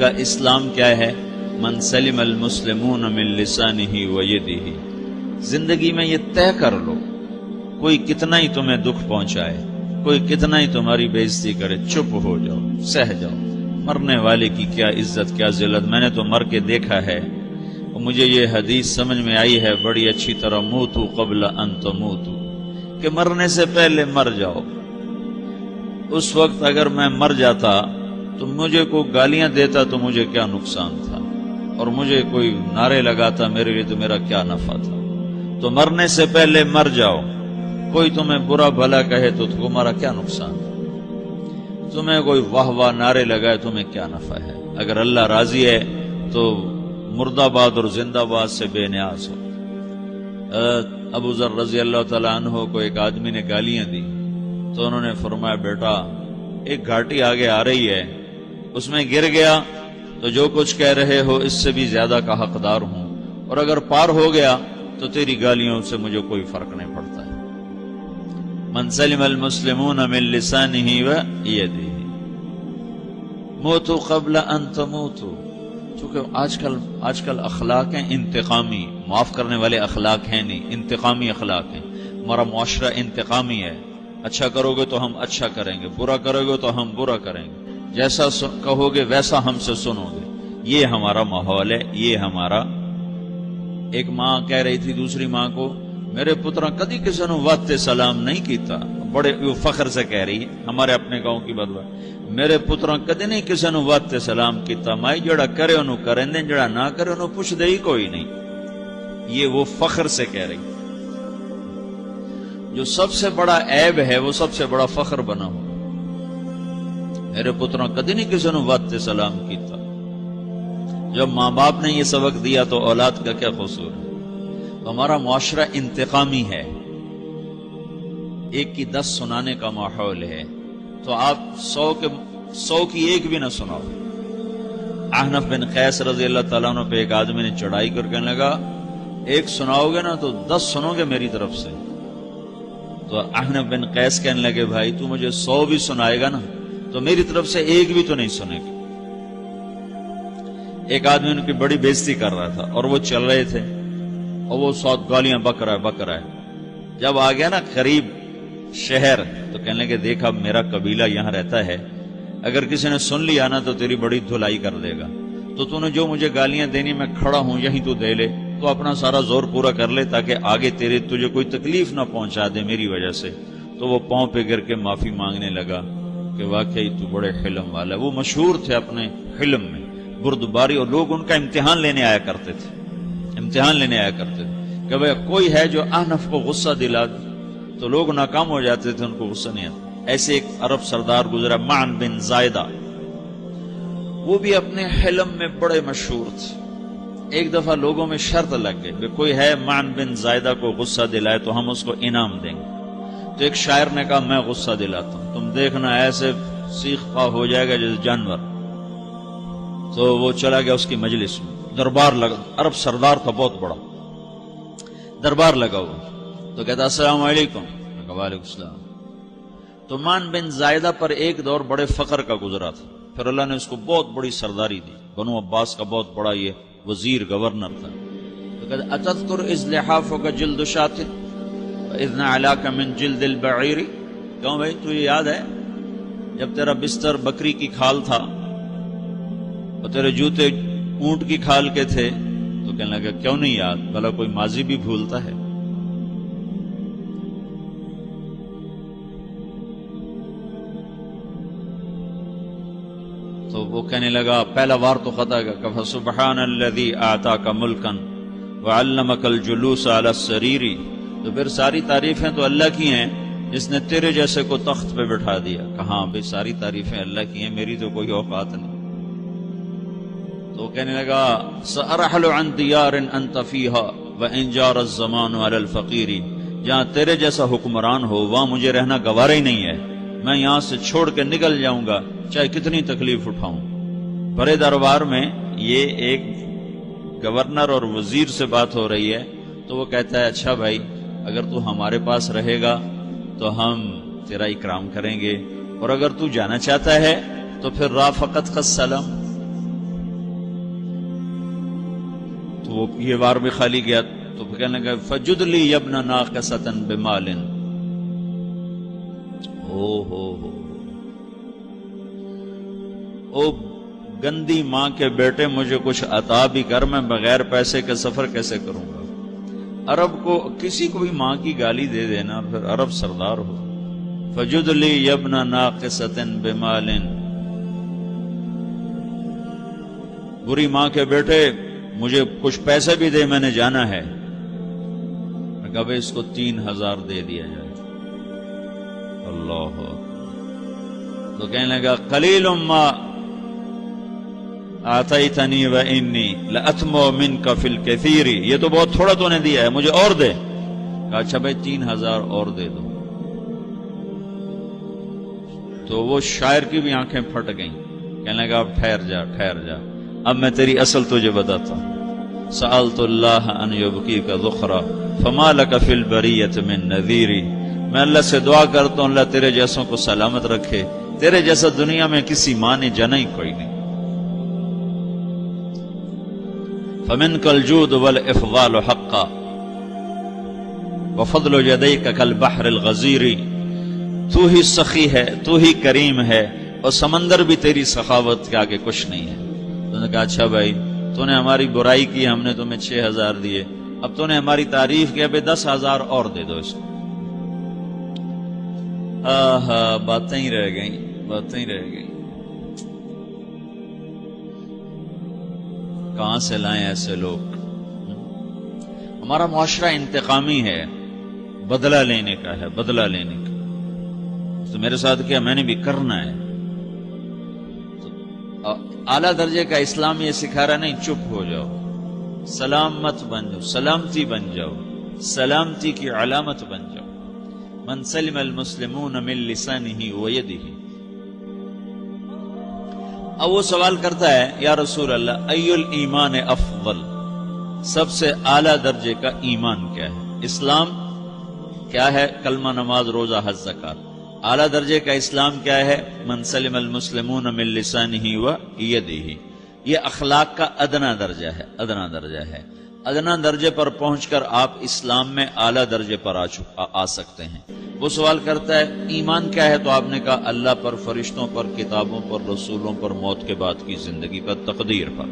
کا اسلام کیا ہے؟ من سلم المسلمون من لسانہ و یدہ. زندگی میں یہ طے کر لو، کوئی کتنا ہی تمہیں دکھ پہنچائے، کوئی کتنا ہی تمہاری بےعزتی کرے، چپ ہو جاؤ، سہ جاؤ. مرنے والے کی کیا عزت، کیا ذلت. میں نے تو مر کے دیکھا ہے اور مجھے یہ حدیث سمجھ میں آئی ہے بڑی اچھی طرح، موتوا قبل ان تموتوا، کہ مرنے سے پہلے مر جاؤ. اس وقت اگر میں مر جاتا تو مجھے کوئی گالیاں دیتا تو مجھے کیا نقصان تھا، اور مجھے کوئی نعرے لگاتا میرے لیے تو میرا کیا نفع تھا. تو مرنے سے پہلے مر جاؤ. کوئی تمہیں برا بھلا کہے تو تمہارا کیا نقصان ہے، تمہیں کوئی واہ واہ نعرے لگائے تمہیں کیا نفع ہے. اگر اللہ راضی ہے تو مردہ باد اور زندہ باد سے بے نیاز ہو. ابو ذر رضی اللہ تعالیٰ عنہ کو ایک آدمی نے گالیاں دی تو انہوں نے فرمایا، بیٹا ایک گھاٹی آگے آ رہی ہے، اس میں گر گیا تو جو کچھ کہہ رہے ہو اس سے بھی زیادہ کا حقدار ہوں، اور اگر پار ہو گیا تو تیری گالیوں سے مجھے کوئی فرق نہیں پڑتا ہے. من سلم المسلمون من لسانہ و یدہ موتوا قبل ان تموتوا. چونکہ آج کل اخلاق ہیں انتقامی، معاف کرنے والے اخلاق ہیں نہیں، انتقامی اخلاق ہیں. ہمارا معاشرہ انتقامی ہے. اچھا کرو گے تو ہم اچھا کریں گے، برا کرو گے تو ہم برا کریں گے، جیسا کہو گے ویسا ہم سے سنو گے. یہ ہمارا ماحول ہے، یہ ہمارا. ایک ماں کہہ رہی تھی دوسری ماں کو، میرے پترا کدی کسی نے واسطے سلام نہیں کیتا. بڑے فخر سے کہہ رہی ہے، ہمارے اپنے گاؤں کی بات. میرے پترا کدی نہیں کسی نے واسطے سلام کیتا، مائی جڑا کرے انہوں کریں دیں، جڑا نہ کرے انہوں پوچھ دے ہی کوئی نہیں. یہ وہ فخر سے کہہ رہی. جو سب سے بڑا عیب ہے وہ سب سے بڑا فخر بنا ہو. میرے پترا کدی نہیں کسی نے واسطے سلام کیتا. جب ماں باپ نے یہ سبق دیا تو اولاد کا کیا قصور ہے. ہمارا معاشرہ انتقامی ہے، ایک کی 10 سنانے کا ماحول ہے، تو آپ 100 کی ایک بھی نہ سناؤ. احنف بن قیس رضی اللہ تعالیٰ عنہ پہ ایک آدمی نے چڑھائی کر کہنے لگا، ایک سناؤ گے نا تو 10 سنو گے میری طرف سے. تو احنف بن قیس کہنے لگے، بھائی تو مجھے 100 بھی سنائے گا نا تو میری طرف سے ایک بھی تو نہیں سنے گی. ایک آدمی ان کی بڑی بےزتی کر رہا تھا اور وہ چل رہے تھے اور وہ 100 گالیاں بک رہا ہے. جب آ گیا نا قریب شہر تو کہنے لگے، دیکھا میرا قبیلہ یہاں رہتا ہے، اگر کسی نے سن لیا نا تو تیری بڑی دھلائی کر دے گا. تو نے جو مجھے گالیاں دینی میں کھڑا ہوں یہیں تو دے لے، تو اپنا سارا زور پورا کر لے تاکہ آگے تجھے کوئی تکلیف نہ پہنچا دے میری وجہ سے. تو وہ پاؤں پہ گر کے معافی مانگنے لگا کہ واقعی تو بڑے حلم والا. وہ مشہور تھے اپنے حلم میں، بردباری، اور لوگ ان کا امتحان لینے آیا کرتے تھے کہ بھئی کوئی ہے جو احنف کو غصہ دلا دے. تو لوگ ناکام ہو جاتے تھے، ان کو غصہ نہیں آتا. ایسے ایک عرب سردار گزرا، معن بن زائدہ، وہ بھی اپنے حلم میں بڑے مشہور تھے. ایک دفعہ لوگوں میں شرط لگ گئی کہ کوئی ہے معن بن زائدہ کو غصہ دلائے تو ہم اس کو انعام دیں گے. تو ایک شاعر نے کہا، میں غصہ دلاتا ہوں، تم دیکھنا ایسے سیخ پا ہو جائے گا جیسے جانور. تو وہ چلا گیا اس کی مجلس میں. دربار لگا، عرب سردار تھا بہت بڑا، دربار لگا ہوا. تو کہتا، السلام علیکم. وعلیکم السلام. تو معن بن زائدہ پر ایک دور بڑے فقر کا گزرا تھا، پھر اللہ نے اس کو بہت بڑی سرداری دی. بنو عباس کا بہت بڑا یہ وزیر گورنر تھا. تو کہتا، اتذکر اذ لحافک جلد شاۃ واذ نعلاک من جلد البعیر. کیوں بھائی تجھے یاد ہے جب تیرا بستر بکری کی کھال تھا اور تیرے جوتے اونٹ کی کھال کے تھے؟ تو کہنے لگا، کیوں نہیں یاد، بھلا کوئی ماضی بھی بھولتا ہے. تو وہ کہنے لگا، پہلا وار تو خطا گا، کہ سبحان الذی اعطاک ملکا وعلمک الجلوس علی السریر. تو پھر ساری تعریفیں تو اللہ کی ہیں جس نے تیرے جیسے کو تخت پہ بٹھا دیا. کہاں بھئی ساری تعریفیں اللہ کی ہیں، میری تو کوئی اوقات نہیں. تو کہنے لگا، سأرحل عن دیار انت فیہا وان جار الزمان علی الفقیر. جہاں تیرے جیسا حکمران ہو وہاں مجھے رہنا گوارا ہی نہیں ہے، میں یہاں سے چھوڑ کے نکل جاؤں گا چاہے کتنی تکلیف اٹھاؤں. بڑے دربار میں یہ ایک گورنر اور وزیر سے بات ہو رہی ہے. تو وہ کہتا ہے، اچھا بھائی اگر تو ہمارے پاس رہے گا تو ہم تیرا اکرام کریں گے، اور اگر تو جانا چاہتا ہے تو پھر رافقت کا سلام، تو وہ یہ وار بھی خالی گیا تو کہنے لگا فجد لی ابن ناقصۃ بمال. او گندی ماں کے بیٹے مجھے کچھ عطا بھی کر، میں بغیر پیسے کے سفر کیسے کروں گا. عرب کو کسی کو بھی ماں کی گالی دے دینا پھر عرب سردار ہو. فجد لی ابن ناقصۃ بمال، بری ماں کے بیٹے مجھے کچھ پیسے بھی دے، میں نے جانا ہے. میں کہا اس کو 3000 دے دیا جائے. اللہ تو کہنے لگا قلیل ما آتیتنی و انی لأطمع منک فی الکثیر، یہ تو بہت تھوڑا تو نے دیا ہے، مجھے اور دے. کہا اچھا بھائی 3000 اور دے دو. تو وہ شاعر کی بھی آنکھیں پھٹ گئیں. کہنے لگا اب ٹھہر جا ٹھہر جا، اب میں تیری اصل تجھے بتاتا ہوں. سألت اللہ ان یبکیک ذخرا فما لک فی البریۃ من نذیری، میں اللہ سے دعا کرتا ہوں اللہ تیرے جیسوں کو سلامت رکھے، تیرے جیسا دنیا میں کسی ماں نے جنا ہی کوئی نہیں. فمنک الجود والافضال حقا وفضل یدیک کالبحر الغزیر، تو ہی سخی ہے، تو ہی کریم ہے، اور سمندر بھی تیری سخاوت کے آگے کچھ نہیں ہے. تو نے کہا اچھا بھائی تو نے ہماری برائی کی، ہم نے تمہیں 6000 دیے، اب تو نے ہماری تعریف کی، اب 10,000 اور دے دو اس کو. باتیں ہی رہ گئیں، باتیں ہی رہ گئیں. کہاں سے لائیں ایسے لوگ؟ ہمارا معاشرہ انتقامی ہے، بدلہ لینے کا ہے، بدلہ لینے کا. تو میرے ساتھ کیا میں نے بھی کرنا ہے. تو اعلیٰ درجے کا اسلام یہ سکھا رہا نہیں چپ ہو جاؤ، سلامت بن جاؤ، سلامتی بن جاؤ، سلامتی کی علامت بن جاؤ. من سلم المسلمون من لسانہ ویدہ. اب وہ سوال کرتا ہے یا رسول اللہ ای الایمان افضل، سب سے اعلیٰ درجے کا ایمان کیا ہے؟ اسلام کیا ہے؟ کلمہ، نماز، روزہ، حج، زکات. اعلیٰ درجے کا اسلام کیا ہے؟ من سلم المسلمون من لسانہ ویدہ. یہ اخلاق کا ادنا درجہ ہے، ادنا درجہ ہے. ادنا درجے پر پہنچ کر آپ اسلام میں اعلیٰ درجے پر آ سکتے ہیں. وہ سوال کرتا ہے ایمان کیا ہے؟ تو آپ نے کہا اللہ پر، فرشتوں پر، کتابوں پر، رسولوں پر، موت کے بعد کی زندگی پر، تقدیر پر.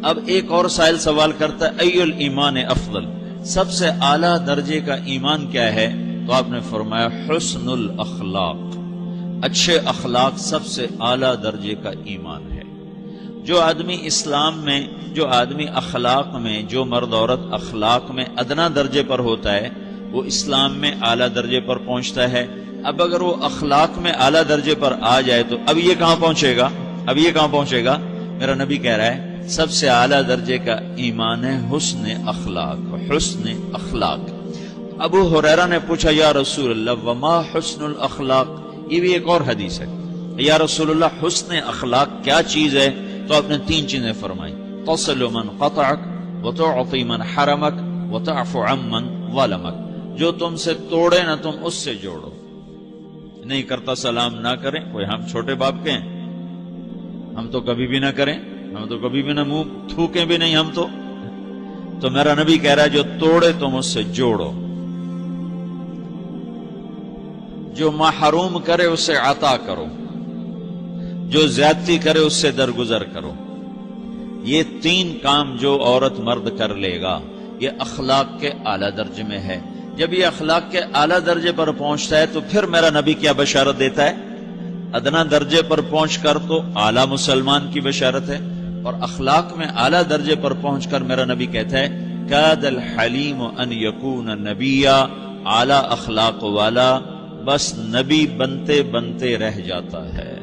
اب ایک اور سائل سوال کرتا ہے ای الایمان افضل، سب سے اعلیٰ درجے کا ایمان کیا ہے؟ تو آپ نے فرمایا حسن الاخلاق، اچھے اخلاق سب سے اعلیٰ درجے کا ایمان ہے. جو آدمی اسلام میں، جو آدمی اخلاق میں، جو مرد عورت اخلاق میں ادنا درجے پر ہوتا ہے وہ اسلام میں اعلیٰ درجے پر پہنچتا ہے. اب اگر وہ اخلاق میں اعلیٰ درجے پر آ جائے تو اب یہ کہاں پہنچے گا؟ اب یہ کہاں پہنچے گا؟ میرا نبی کہہ رہا ہے سب سے اعلیٰ درجے کا ایمان ہے حسن اخلاق، حسن اخلاق. ابو ہریرہ نے پوچھا یا رسول اللہ وما حسن الاخلاق، یہ بھی ایک اور حدیث ہے. یا رسول اللہ حسن اخلاق کیا چیز ہے؟ تو آپ نے 3 چیزیں فرمائی، تصل من قطعک وتعطی من حرمک وتعفو عمن ظلمک. جو تم سے توڑے نہ تم اس سے جوڑو. نہیں کرتا سلام نہ کریں. کوئی ہم چھوٹے باپ کے ہیں؟ ہم تو کبھی بھی نہ کریں، ہم تو کبھی بھی نہ منہ تھوکیں بھی نہیں ہم تو میرا نبی کہہ رہا ہے جو توڑے تم اس سے جوڑو، جو محروم کرے اس سے عطا کرو، جو زیادتی کرے اس سے درگزر کرو. یہ 3 کام جو عورت مرد کر لے گا یہ اخلاق کے اعلیٰ درجے میں ہے. جب یہ اخلاق کے اعلیٰ درجے پر پہنچتا ہے تو پھر میرا نبی کیا بشارت دیتا ہے؟ ادنا درجے پر پہنچ کر تو اعلیٰ مسلمان کی بشارت ہے، اور اخلاق میں اعلیٰ درجے پر پہنچ کر میرا نبی کہتا ہے کاد الحلیم ان یکون نبیا، اعلیٰ اخلاق والا بس نبی بنتے بنتے رہ جاتا ہے.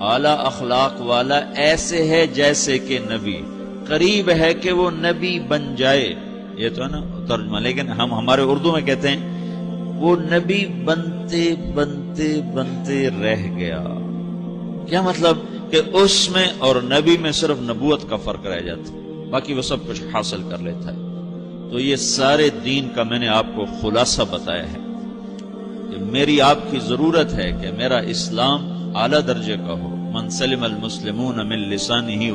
اعلیٰ اخلاق والا ایسے ہے جیسے کہ نبی، قریب ہے کہ وہ نبی بن جائے. یہ تو ہے نا ترجمہ، لیکن ہم ہمارے اردو میں کہتے ہیں وہ نبی بنتے بنتے بنتے رہ گیا. کیا مطلب؟ کہ اس میں اور نبی میں صرف نبوت کا فرق رہ جاتا، باقی وہ سب کچھ حاصل کر لیتا ہے. تو یہ سارے دین کا میں نے آپ کو خلاصہ بتایا ہے کہ میری آپ کی ضرورت ہے کہ میرا اسلام اعلیٰ درجے کا ہو. من سلم المسلمون من لسانہ